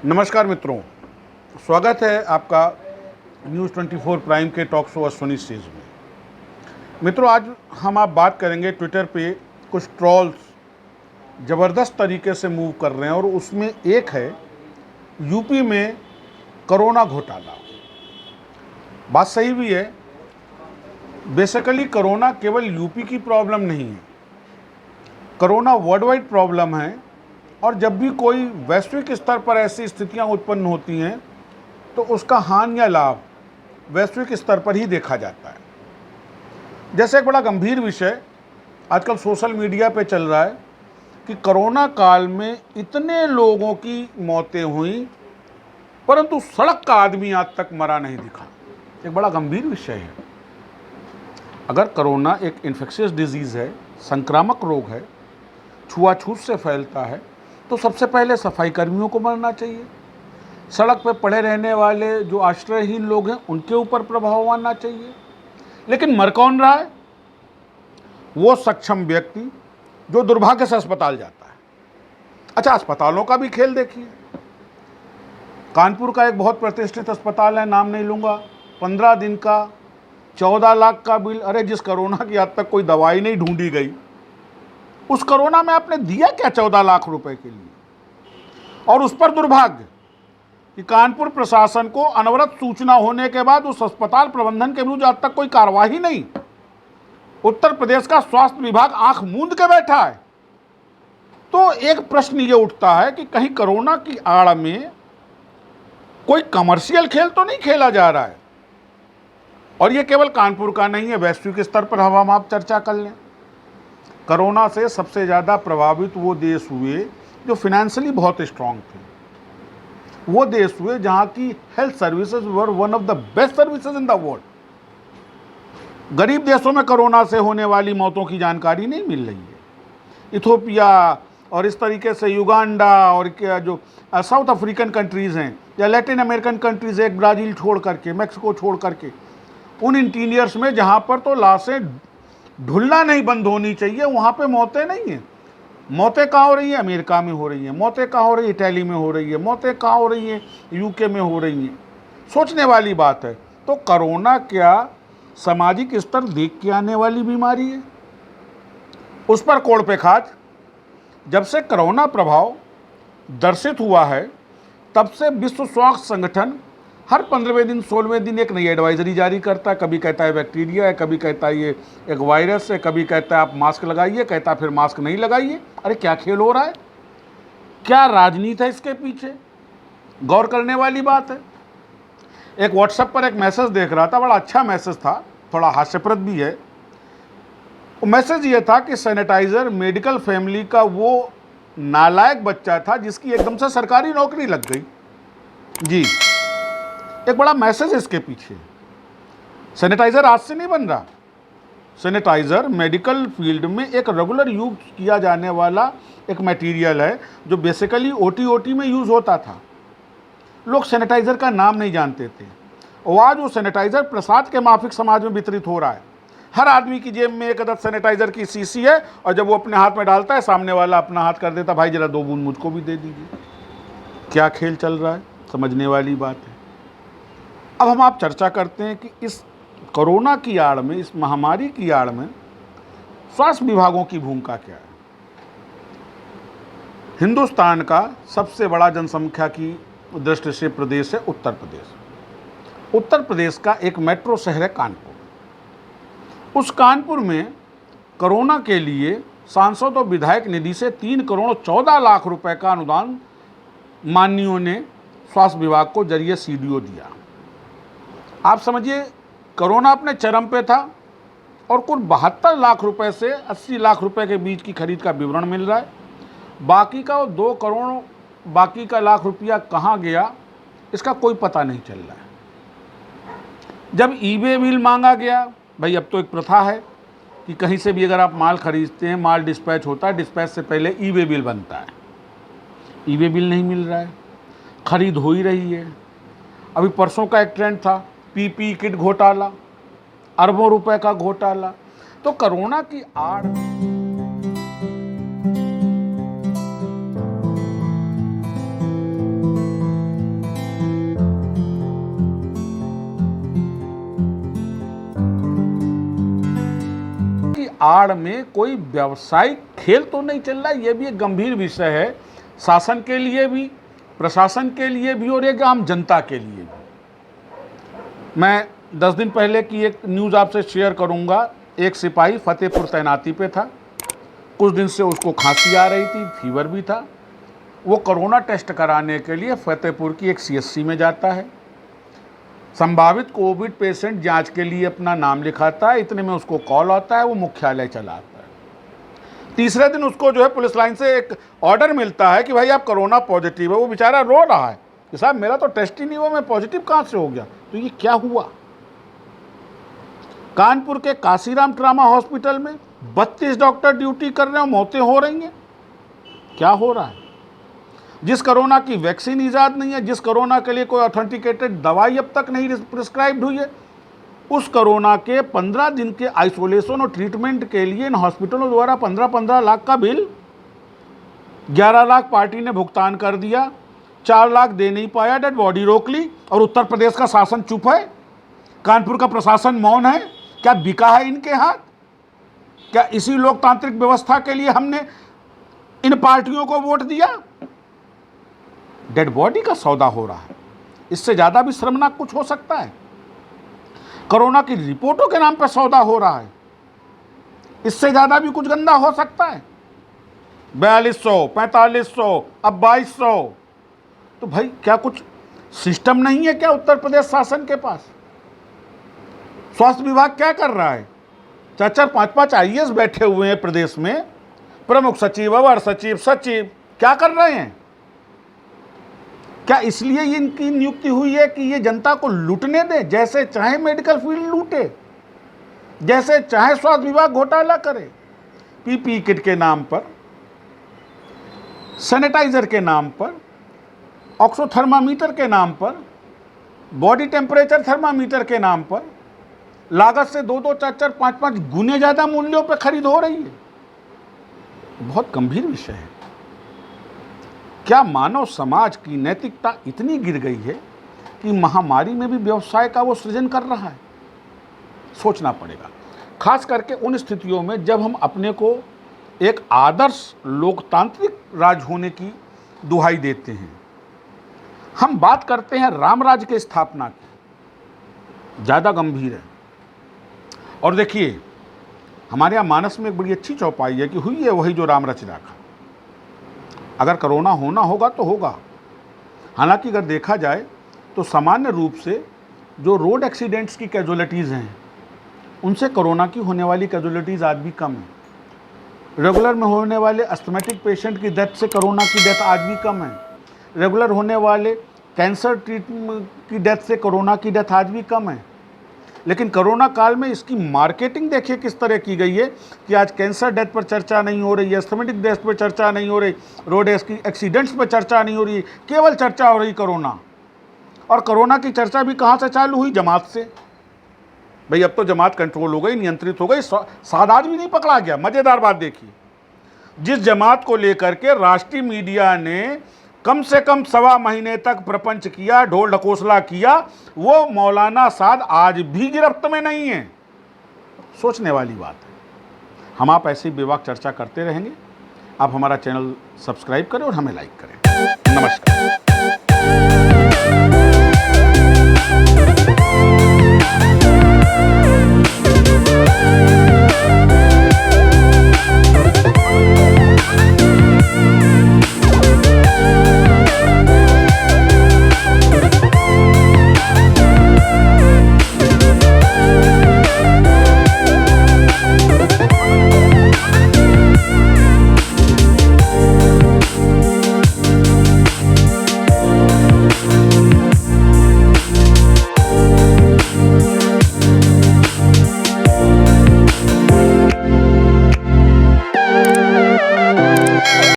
नमस्कार मित्रों, स्वागत है आपका न्यूज़ 24 प्राइम के टॉक शो अश्वनी सीरीज में। मित्रों, आज आप बात करेंगे ट्विटर पे कुछ ट्रॉल्स ज़बरदस्त तरीके से मूव कर रहे हैं और उसमें एक है यूपी में कोरोना घोटाला। बात सही भी है। बेसिकली कोरोना केवल यूपी की प्रॉब्लम नहीं है, कोरोना वर्ल्ड वाइड प्रॉब्लम है और जब भी कोई वैश्विक स्तर पर ऐसी स्थितियां उत्पन्न होती हैं तो उसका हानि या लाभ वैश्विक स्तर पर ही देखा जाता है। जैसे एक बड़ा गंभीर विषय आजकल सोशल मीडिया पे चल रहा है कि कोरोना काल में इतने लोगों की मौतें हुई परंतु सड़क का आदमी आज तक मरा नहीं दिखा। एक बड़ा गंभीर विषय है। अगर कोरोना एक इन्फेक्शियस डिजीज़ है, संक्रामक रोग है, छुआछूत से फैलता है, तो सबसे पहले सफाई कर्मियों को मरना चाहिए। सड़क पर पड़े रहने वाले जो आश्रयहीन लोग हैं उनके ऊपर प्रभाव आना चाहिए। लेकिन मर कौन रहा है? वो सक्षम व्यक्ति जो दुर्भाग्य से अस्पताल जाता है। अच्छा, अस्पतालों का भी खेल देखिए। कानपुर का एक बहुत प्रतिष्ठित अस्पताल है, नाम नहीं लूँगा, 15 दिन का 14 लाख का बिल। अरे, जिस कोरोना की आज तक कोई दवाई नहीं ढूंढी गई, उस कोरोना में आपने दिया क्या 14 लाख रुपए के लिए? और उस पर दुर्भाग्य कि कानपुर प्रशासन को अनवरत सूचना होने के बाद उस अस्पताल प्रबंधन के विरुद्ध आज तक कोई कार्रवाई नहीं। उत्तर प्रदेश का स्वास्थ्य विभाग आंख मूंद के बैठा है। तो एक प्रश्न ये उठता है कि कहीं कोरोना की आड़ में कोई कमर्शियल खेल तो नहीं खेला जा रहा है? और ये केवल कानपुर का नहीं है, वैश्विक स्तर पर हम आप चर्चा कर लें। कोरोना से सबसे ज़्यादा प्रभावित वो देश हुए जो फिनेंशियली बहुत स्ट्रांग थे। वो देश हुए जहाँ की health services were one of the best services in the world. गरीब देशों में कोरोना से होने वाली मौतों की जानकारी नहीं मिल रही है। इथोपिया और इस तरीके से युगांडा और क्या जो साउथ अफ्रीकन कंट्रीज़ हैं या लैटिन अमेरिकन कंट्रीज़, एक ब्राज़ील छोड़ करके, मैक्सिको छोड़ करके, उन इंटीरियर्स में जहाँ पर तो लाशें ढुलना नहीं बंद होनी चाहिए, वहाँ पे मौतें नहीं हैं। मौतें कहाँ हो रही हैं? अमेरिका में हो रही हैं। मौतें कहाँ हो रही है? इटली में हो रही है। मौतें कहाँ हो रही हैं? यूके में हो रही हैं। सोचने वाली बात है। तो कोरोना क्या सामाजिक स्तर देख के आने वाली बीमारी है? उस पर कोड़ पे खाज। जब से कोरोना प्रभाव दर्शित हुआ है तब से विश्व स्वास्थ्य संगठन हर 15वें दिन 16वें दिन एक नई एडवाइजरी जारी करता है। कभी कहता है बैक्टीरिया है, कभी कहता है ये एक वायरस है, कभी कहता है आप मास्क लगाइए, कहता है फिर मास्क नहीं लगाइए। अरे, क्या खेल हो रहा है? क्या राजनीति है इसके पीछे? गौर करने वाली बात है। एक व्हाट्सएप पर एक मैसेज देख रहा था, बड़ा अच्छा मैसेज था, थोड़ा हास्यप्रद भी है। वो मैसेज ये था कि सैनिटाइज़र मेडिकल फैमिली का वो नालायक बच्चा था जिसकी एकदम से सरकारी नौकरी लग गई। जी, एक बड़ा मैसेज इसके पीछे। सैनिटाइज़र आज से नहीं बन रहा। सैनिटाइज़र मेडिकल फील्ड में एक रेगुलर यूज किया जाने वाला एक मटेरियल है जो बेसिकली ओटी में यूज़ होता था। लोग सैनिटाइज़र का नाम नहीं जानते थे और आज वो सैनिटाइज़र प्रसाद के माफिक समाज में वितरित हो रहा है। हर आदमी की जेब में एक अदद सैनिटाइज़र की शीशी है और जब वो अपने हाथ में डालता है, सामने वाला अपना हाथ कर देता, भाई जरा 2 बूंद मुझको भी दे दीजिए। क्या खेल चल रहा है? समझने वाली बात है। अब हम आप चर्चा करते हैं कि इस कोरोना की आड़ में, इस महामारी की आड़ में स्वास्थ्य विभागों की भूमिका क्या है। हिंदुस्तान का सबसे बड़ा जनसंख्या की दृष्टि से प्रदेश है उत्तर प्रदेश। उत्तर प्रदेश का एक मेट्रो शहर है कानपुर। उस कानपुर में कोरोना के लिए सांसद और विधायक निधि से 3 करोड़ 14 लाख रुपए का अनुदान माननीयों ने स्वास्थ्य विभाग को जरिए सीडीओ दिया। आप समझिए, कोरोना अपने चरम पे था और कुल 72 लाख रुपए से 80 लाख रुपए के बीच की खरीद का विवरण मिल रहा है। बाकी का 2 करोड़ बाकी का लाख रुपया कहाँ गया, इसका कोई पता नहीं चल रहा है। जब ईबे बिल मांगा गया, भाई अब तो एक प्रथा है कि कहीं से भी अगर आप माल खरीदते हैं, माल डिस्पैच होता है, डिस्पैच से पहले ईबे बिल बनता है। ईबे बिल नहीं मिल रहा है, खरीद हो ही रही है। अभी परसों का एक ट्रेंड था पीपी किट घोटाला, अरबों रुपए का घोटाला। तो कोरोना की आड़ आड़ में कोई व्यावसायिक खेल तो नहीं चल रहा है? ये भी एक गंभीर विषय है, शासन के लिए भी, प्रशासन के लिए भी और एक आम जनता के लिए भी। मैं 10 दिन पहले की एक न्यूज़ आपसे शेयर करूंगा। एक सिपाही फतेहपुर तैनाती पे था, कुछ दिन से उसको खांसी आ रही थी, फीवर भी था। वो कोरोना टेस्ट कराने के लिए फतेहपुर की एक CSC में जाता है। संभावित कोविड पेशेंट जांच के लिए अपना नाम लिखाता है, इतने में उसको कॉल आता है, वो मुख्यालय चला आता है। तीसरे दिन उसको जो है पुलिस लाइन से एक ऑर्डर मिलता है कि भाई आप कोरोना पॉजिटिव है। वो बेचारा रो रहा है कि साहब मेरा तो टेस्ट ही नहीं हुआ, मैं पॉजिटिव कहाँ से हो गया? तो ये क्या हुआ? कानपुर के काशीराम ट्रामा हॉस्पिटल में 32 डॉक्टर ड्यूटी कर रहे हैं, मौतें हो रही हैं। क्या हो रहा है? जिस कोरोना की वैक्सीन ईजाद नहीं है, जिस कोरोना के लिए कोई ऑथेंटिकेटेड दवाई अब तक नहीं प्रिस्क्राइब्ड हुई है, उस कोरोना के 15 दिन के आइसोलेशन और ट्रीटमेंट के लिए इन हॉस्पिटलों द्वारा 15-15 लाख का बिल 11 लाख पार्टी ने भुगतान कर दिया, 4 लाख दे नहीं पाया, डेड बॉडी रोक ली और उत्तर प्रदेश का शासन चुप है, कानपुर का प्रशासन मौन है। क्या बिका है इनके हाथ? क्या इसी लोकतांत्रिक व्यवस्था के लिए हमने इन पार्टियों को वोट दिया? डेड बॉडी का सौदा हो रहा है, इससे ज्यादा भी शर्मनाक कुछ हो सकता है? कोरोना की रिपोर्टों के नाम पर सौदा हो रहा है, इससे ज्यादा भी कुछ गंदा हो सकता है? 4200, 4500, अब 2200। तो भाई क्या कुछ सिस्टम नहीं है क्या उत्तर प्रदेश शासन के पास? स्वास्थ्य विभाग क्या कर रहा है? 4-4, 5-5 IAS बैठे हुए हैं प्रदेश में, प्रमुख सचिव, अवर सचिव, सचिव, क्या कर रहे हैं? क्या इसलिए इनकी नियुक्ति हुई है कि ये जनता को लूटने दे? जैसे चाहे मेडिकल फील्ड लूटे, जैसे चाहे स्वास्थ्य विभाग घोटाला करे, PPE किट के नाम पर, सैनिटाइजर के नाम पर, ऑक्सोथर्मामीटर के नाम पर, बॉडी टेम्परेचर थर्मामीटर के नाम पर लागत से 2-2, 4-4, 5-5 गुने ज्यादा मूल्यों पर खरीद हो रही है। बहुत गंभीर विषय है। क्या मानव समाज की नैतिकता इतनी गिर गई है कि महामारी में भी व्यवसाय का वो सृजन कर रहा है? सोचना पड़ेगा, खास करके उन स्थितियों में जब हम अपने को एक आदर्श लोकतांत्रिक राज होने की दुहाई देते हैं। हम बात करते हैं राम राज्य की स्थापना की, ज़्यादा गंभीर है। और देखिए, हमारे यहाँ मानस में एक बड़ी अच्छी चौपाई है कि हुई है वही जो राम रच राखा। अगर कोरोना होना होगा तो होगा। हालांकि अगर देखा जाए तो सामान्य रूप से जो रोड एक्सीडेंट्स की कैजुअलिटीज़ हैं, उनसे कोरोना की होने वाली कैजुअलिटीज़ आज भी कम है। रेगुलर में होने वाले अस्थमेटिक पेशेंट की डेथ से कोरोना की डेथ आज भी कम है। रेगुलर होने वाले कैंसर ट्रीटमेंट की डेथ से कोरोना की डेथ आज भी कम है। लेकिन कोरोना काल में इसकी मार्केटिंग देखिए किस तरह की गई है कि आज कैंसर डेथ पर चर्चा नहीं हो रही है, अस्थमेटिक डेथ पर चर्चा नहीं हो रही, रोड एक्सीडेंट्स पर चर्चा नहीं हो रही, केवल चर्चा हो रही कोरोना। और कोरोना की चर्चा भी कहाँ से चालू हुई? जमात से। भाई अब तो जमात कंट्रोल हो गई, नियंत्रित हो गई, सादात भी नहीं पकड़ा गया। मज़ेदार बात देखिए, जिस जमात को लेकर के राष्ट्रीय मीडिया ने कम से कम 1.25 महीने तक प्रपंच किया, ढोल ढकोसला किया, वो मौलाना साद आज भी गिरफ्त में नहीं है। सोचने वाली बात है। हम आप ऐसी बेबाक चर्चा करते रहेंगे। आप हमारा चैनल सब्सक्राइब करें और हमें लाइक करें। नमस्कार।